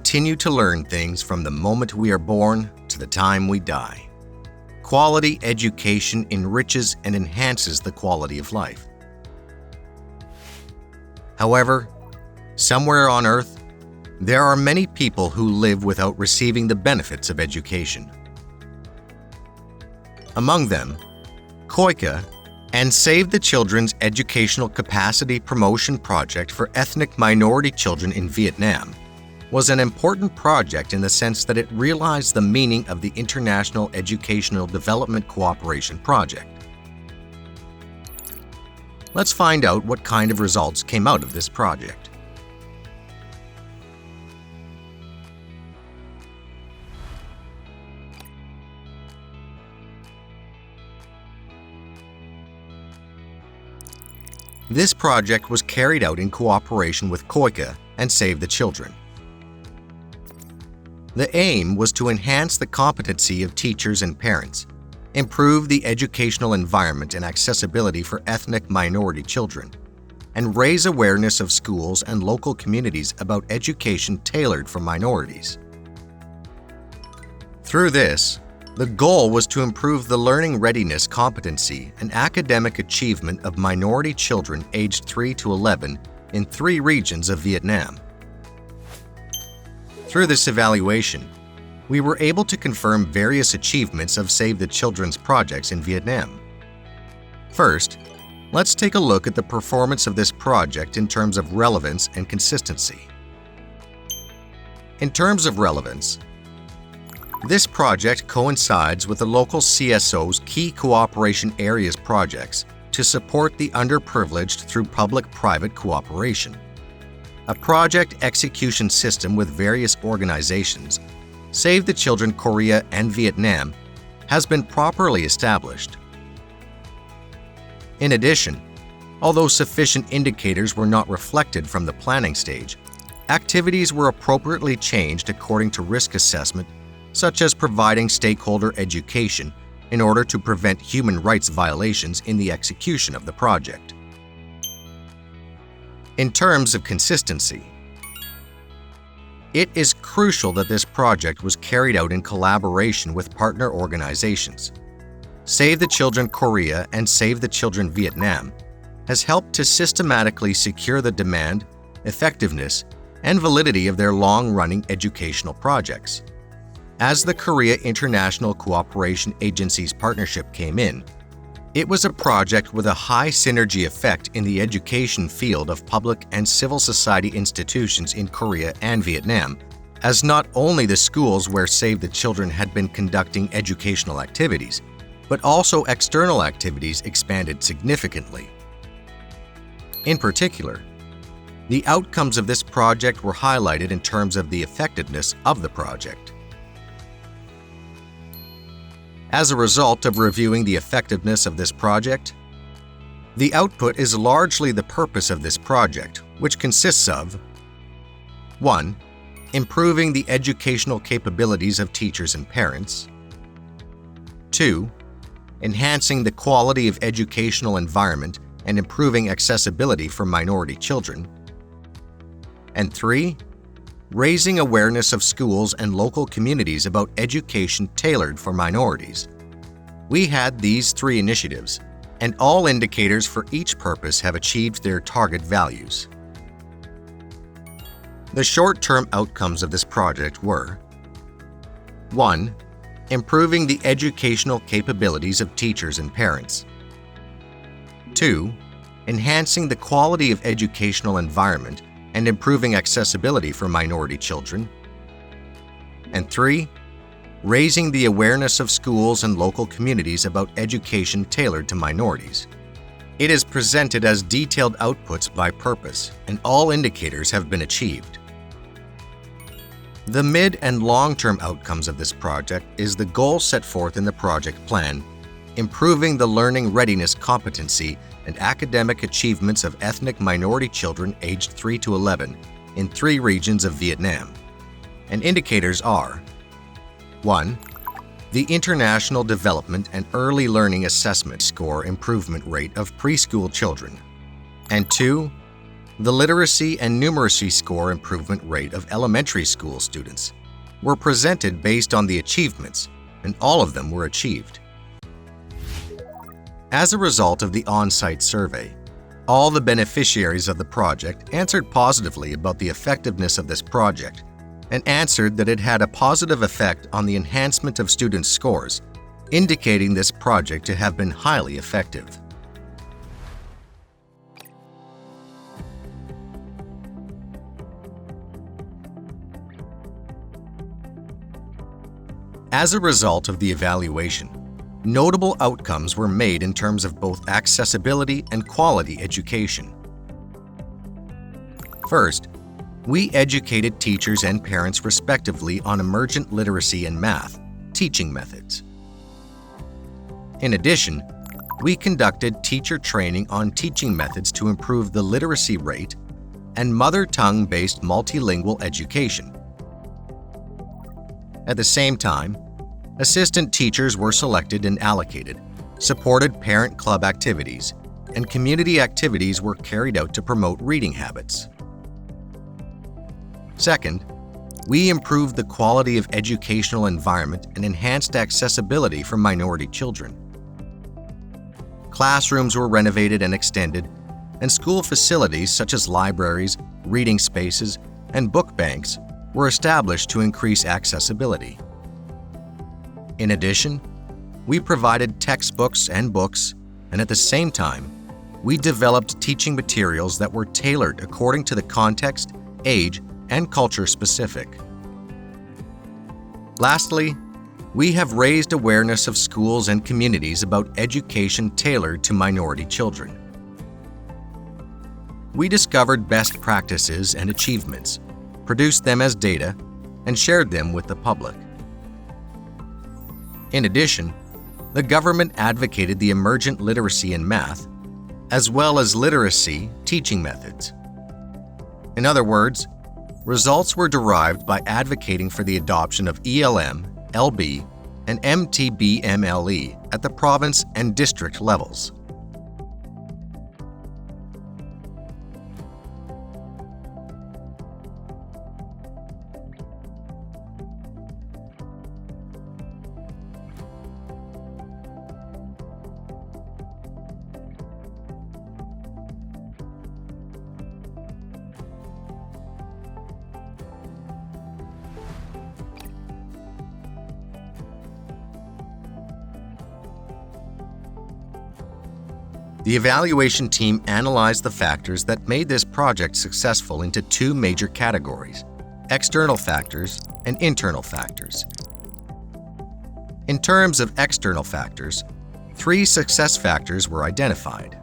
continue to learn things from the moment we are born to the time we die. Quality education enriches and enhances the quality of life. However, somewhere on Earth, there are many people who live without receiving the benefits of education. Among them, KOICA and Save the Children's Educational Capacity Promotion Project for ethnic minority children in Vietnam was an important project in the sense that it realized the meaning of the International Educational Development Cooperation Project. Let's find out what kind of results came out of this project. This project was carried out in cooperation with KOICA and Save the Children. The aim was to enhance the competency of teachers and parents, improve the educational environment and accessibility for ethnic minority children, and raise awareness of schools and local communities about education tailored for minorities. Through this, the goal was to improve the learning readiness competency and academic achievement of minority children aged 3 to 11 in 3 regions of Vietnam. Through this evaluation, we were able to confirm various achievements of Save the Children's projects in Vietnam. First, let's take a look at the performance of this project in terms of relevance and consistency. In terms of relevance, this project coincides with the local CSO's key cooperation areas projects to support the underprivileged through public-private cooperation. A project execution system with various organizations, Save the Children Korea and Vietnam, has been properly established. In addition, although sufficient indicators were not reflected from the planning stage, activities were appropriately changed according to risk assessment, such as providing stakeholder education in order to prevent human rights violations in the execution of the project. In terms of consistency, it is crucial that this project was carried out in collaboration with partner organizations. Save the Children Korea and Save the Children Vietnam has helped to systematically secure the demand, effectiveness, and validity of their long-running educational projects. As the Korea International Cooperation Agency's partnership came in, it was a project with a high synergy effect in the education field of public and civil society institutions in Korea and Vietnam, as not only the schools where Save the Children had been conducting educational activities, but also external activities expanded significantly. In particular, the outcomes of this project were highlighted in terms of the effectiveness of the project. As a result of reviewing the effectiveness of this project, the output is largely the purpose of this project, which consists of 1. Improving the educational capabilities of teachers and parents. 2. Enhancing the quality of educational environment and improving accessibility for minority children. And 3. Raising awareness of schools and local communities about education tailored for minorities. We had these 3 initiatives, and all indicators for each purpose have achieved their target values. The short-term outcomes of this project were 1. Improving the educational capabilities of teachers and parents. 2. Enhancing the quality of educational environment and improving accessibility for minority children. And 3. Raising the awareness of schools and local communities about education tailored to minorities. It is presented as detailed outputs by purpose, and all indicators have been achieved. The mid- and long-term outcomes of this project is the goal set forth in the project plan, improving the learning readiness competency and academic achievements of ethnic minority children aged 3 to 11 in 3 regions of Vietnam. And indicators are 1. The International Development and Early Learning Assessment Score Improvement Rate of preschool children. And 2. The literacy and numeracy score improvement rate of elementary school students were presented based on the achievements, and all of them were achieved. As a result of the on-site survey, all the beneficiaries of the project answered positively about the effectiveness of this project and answered that it had a positive effect on the enhancement of students' scores, indicating this project to have been highly effective. As a result of the evaluation, notable outcomes were made in terms of both accessibility and quality education. First, we educated teachers and parents respectively on emergent literacy and math teaching methods. In addition, we conducted teacher training on teaching methods to improve the literacy rate and mother tongue-based multilingual education. At the same time, assistant teachers were selected and allocated, supported parent club activities, and community activities were carried out to promote reading habits. Second, we improved the quality of educational environment and enhanced accessibility for minority children. Classrooms were renovated and extended, and school facilities such as libraries, reading spaces, and book banks were established to increase accessibility. In addition, we provided textbooks and books, and at the same time, we developed teaching materials that were tailored according to the context, age, and culture specific. Lastly, we have raised awareness of schools and communities about education tailored to minority children. We discovered best practices and achievements, produced them as data, and shared them with the public. In addition, the government advocated the emergent literacy in math, as well as literacy teaching methods. In other words, results were derived by advocating for the adoption of ELM, LB, and MTBMLE at the province and district levels. The evaluation team analyzed the factors that made this project successful into two major categories: external factors and internal factors. In terms of external factors, 3 success factors were identified.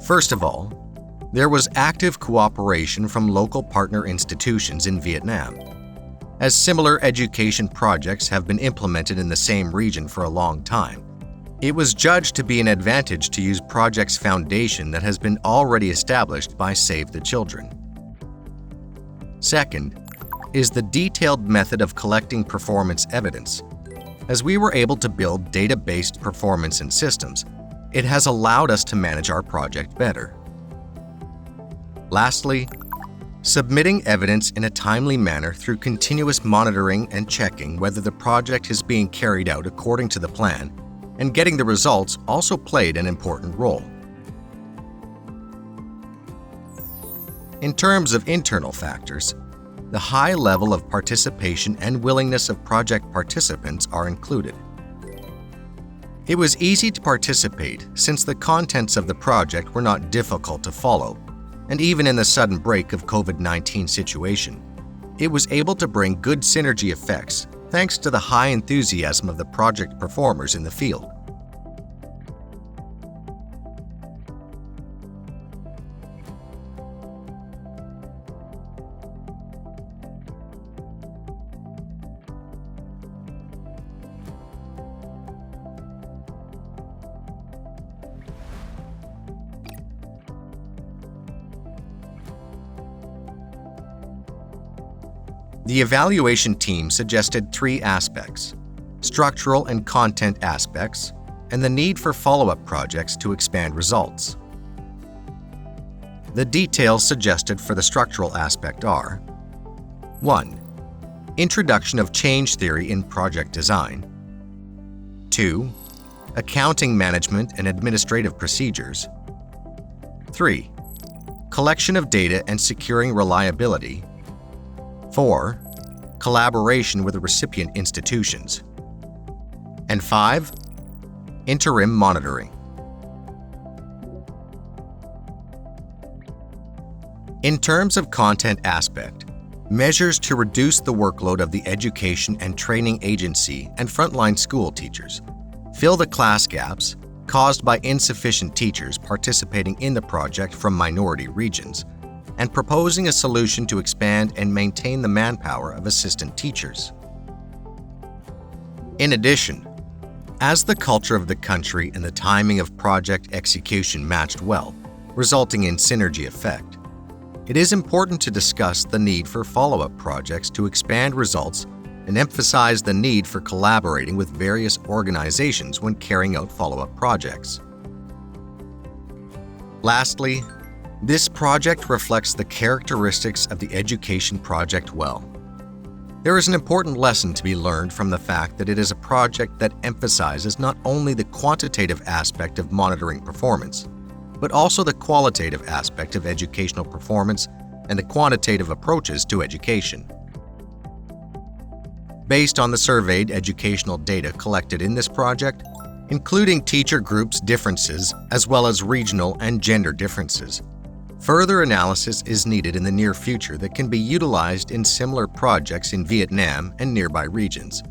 First of all, there was active cooperation from local partner institutions in Vietnam. As similar education projects have been implemented in the same region for a long time, it was judged to be an advantage to use projects' foundation that has been already established by Save the Children. Second is the detailed method of collecting performance evidence. As we were able to build data-based performance and systems, it has allowed us to manage our project better. Lastly, submitting evidence in a timely manner through continuous monitoring and checking whether the project is being carried out according to the plan and getting the results also played an important role. In terms of internal factors, the high level of participation and willingness of project participants are included. It was easy to participate since the contents of the project were not difficult to follow, and even in the sudden break of COVID-19 situation, it was able to bring good synergy effects thanks to the high enthusiasm of the project performers in the field. The evaluation team suggested 3 aspects: structural and content aspects, and the need for follow-up projects to expand results. The details suggested for the structural aspect are: 1. Introduction of change theory in project design. 2. Accounting management and administrative procedures. 3. Collection of data and securing reliability. 4. Collaboration with the recipient institutions. And 5. Interim monitoring. In terms of content aspect, measures to reduce the workload of the education and training agency and frontline school teachers, fill the class gaps caused by insufficient teachers participating in the project from minority regions, and proposing a solution to expand and maintain the manpower of assistant teachers. In addition, as the culture of the country and the timing of project execution matched well, resulting in synergy effect, it is important to discuss the need for follow-up projects to expand results and emphasize the need for collaborating with various organizations when carrying out follow-up projects. Lastly, this project reflects the characteristics of the education project well. There is an important lesson to be learned from the fact that it is a project that emphasizes not only the quantitative aspect of monitoring performance, but also the qualitative aspect of educational performance and the quantitative approaches to education. Based on the surveyed educational data collected in this project, including teacher groups' differences as well as regional and gender differences, further analysis is needed in the near future that can be utilized in similar projects in Vietnam and nearby regions.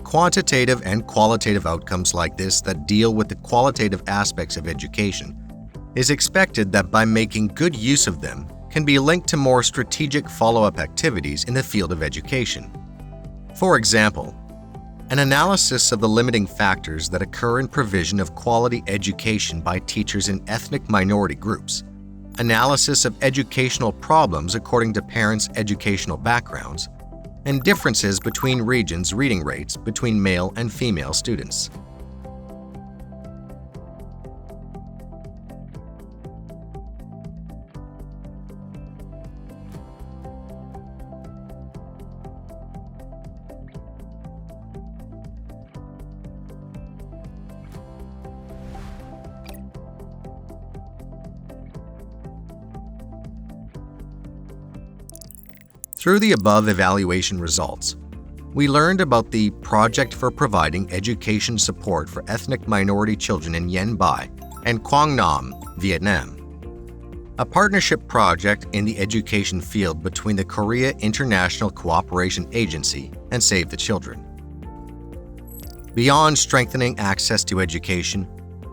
Quantitative and qualitative outcomes like this that deal with the qualitative aspects of education is expected that by making good use of them can be linked to more strategic follow-up activities in the field of education. For example, an analysis of the limiting factors that occur in provision of quality education by teachers in ethnic minority groups, analysis of educational problems according to parents' educational backgrounds, and differences between regions' reading rates between male and female students. Through the above evaluation results, we learned about the Project for Providing Education Support for Ethnic Minority Children in Yen Bai and Quang Nam, Vietnam, a partnership project in the education field between the Korea International Cooperation Agency and Save the Children. Beyond strengthening access to education,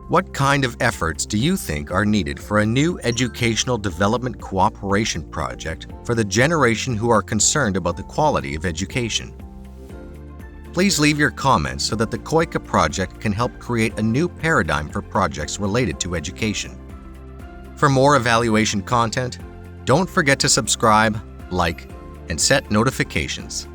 what kind of efforts do you think are needed for a new educational development cooperation project for the generation who are concerned about the quality of education? Please leave your comments so that the KOICA project can help create a new paradigm for projects related to education. For more evaluation content, don't forget to subscribe, like, and set notifications.